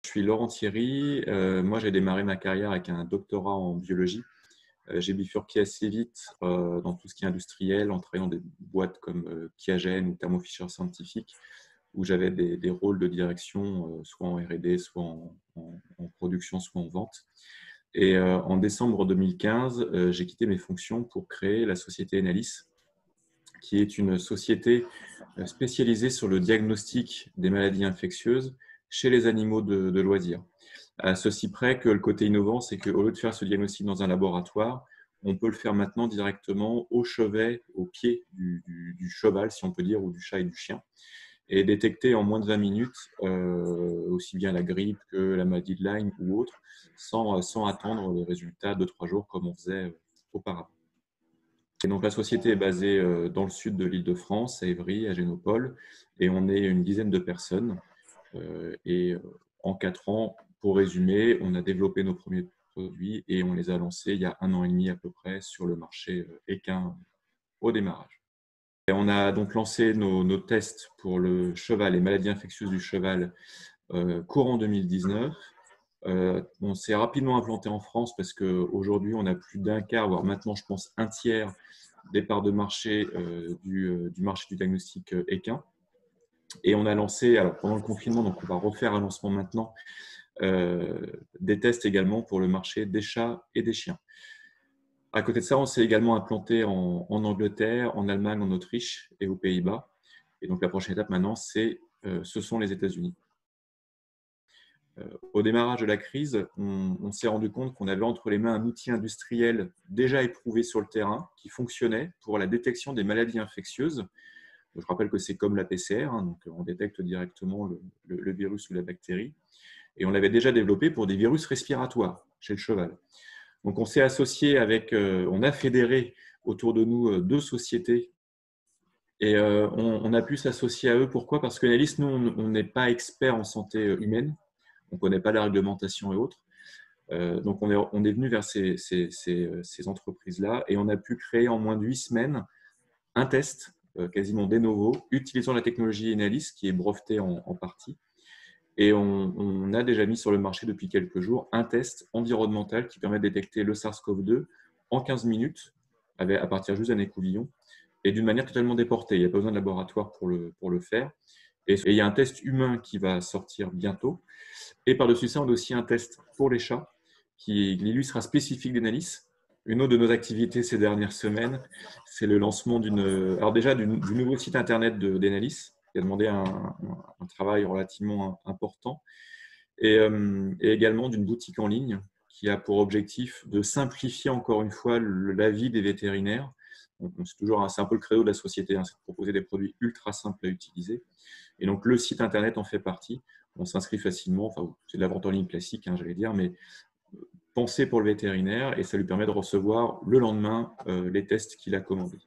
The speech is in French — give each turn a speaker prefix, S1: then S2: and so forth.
S1: Je suis Laurent Thierry. Moi, j'ai démarré ma carrière avec un doctorat en biologie. J'ai bifurqué assez vite dans tout ce qui est industriel, en travaillant dans des boîtes comme Qiagen ou Thermo Fisher Scientific, où j'avais des rôles de direction, soit en R&D, soit en production, soit en vente. Et en décembre 2015, j'ai quitté mes fonctions pour créer la société Enalis, qui est une société spécialisée sur le diagnostic des maladies infectieuses chez les animaux de loisirs. À ceci près que le côté innovant, c'est qu'au lieu de faire ce diagnostic dans un laboratoire, on peut le faire maintenant directement au chevet, au pied du cheval, si on peut dire, ou du chat et du chien, et détecter en moins de 20 minutes aussi bien la grippe que la maladie de Lyme ou autre, sans attendre les résultats de 2-3 jours comme on faisait auparavant. Et donc, la société est basée dans le sud de l'Île-de-France, à Évry, à Génopole, et on est une dizaine de personnes. En 4 ans, pour résumer, on a développé nos premiers produits et on les a lancés il y a 1 an et demi à peu près sur le marché équin au démarrage. Et on a donc lancé nos tests pour le cheval, les maladies infectieuses du cheval, courant 2019. On s'est rapidement implanté en France parce qu'aujourd'hui, on a plus d'un quart, voire maintenant, je pense, un tiers des parts de marché du marché du diagnostic équin. Et on a lancé, alors pendant le confinement, donc on va refaire un lancement maintenant, des tests également pour le marché des chats et des chiens. À côté de ça, on s'est également implanté en Angleterre, en Allemagne, en Autriche et aux Pays-Bas. Et donc la prochaine étape maintenant, ce sont les États-Unis. Au démarrage de la crise, on s'est rendu compte qu'on avait entre les mains un outil industriel déjà éprouvé sur le terrain qui fonctionnait pour la détection des maladies infectieuses. Je rappelle que c'est comme la PCR, donc on détecte directement le virus ou la bactérie. Et on l'avait déjà développé pour des virus respiratoires chez le cheval. Donc on s'est associé on a fédéré autour de nous 2 sociétés et on a pu s'associer à eux. Pourquoi? Parce que Enalis, nous, on n'est pas expert en santé humaine, on ne connaît pas la réglementation et autres. Donc on est venu vers ces entreprises-là et on a pu créer en moins de 8 semaines un test quasiment de novo, utilisant la technologie Enalis qui est brevetée en partie. Et on a déjà mis sur le marché depuis quelques jours un test environnemental qui permet de détecter le SARS-CoV-2 en 15 minutes à partir juste d'un écouvillon et d'une manière totalement déportée. Il n'y a pas besoin de laboratoire pour le faire. Et il y a un test humain qui va sortir bientôt. Et par-dessus ça, on a aussi un test pour les chats qui lui sera spécifique d'Enalis. Une autre de nos activités ces dernières semaines, c'est le lancement du nouveau site internet d'Enalis, qui a demandé un travail relativement important, et également d'une boutique en ligne qui a pour objectif de simplifier encore une fois la vie des vétérinaires. C'est un peu le credo de la société, c'est de proposer des produits ultra simples à utiliser. Et donc le site internet en fait partie. On s'inscrit facilement, enfin, c'est de la vente en ligne classique, j'allais dire, mais pensé pour le vétérinaire, et ça lui permet de recevoir le lendemain les tests qu'il a commandés.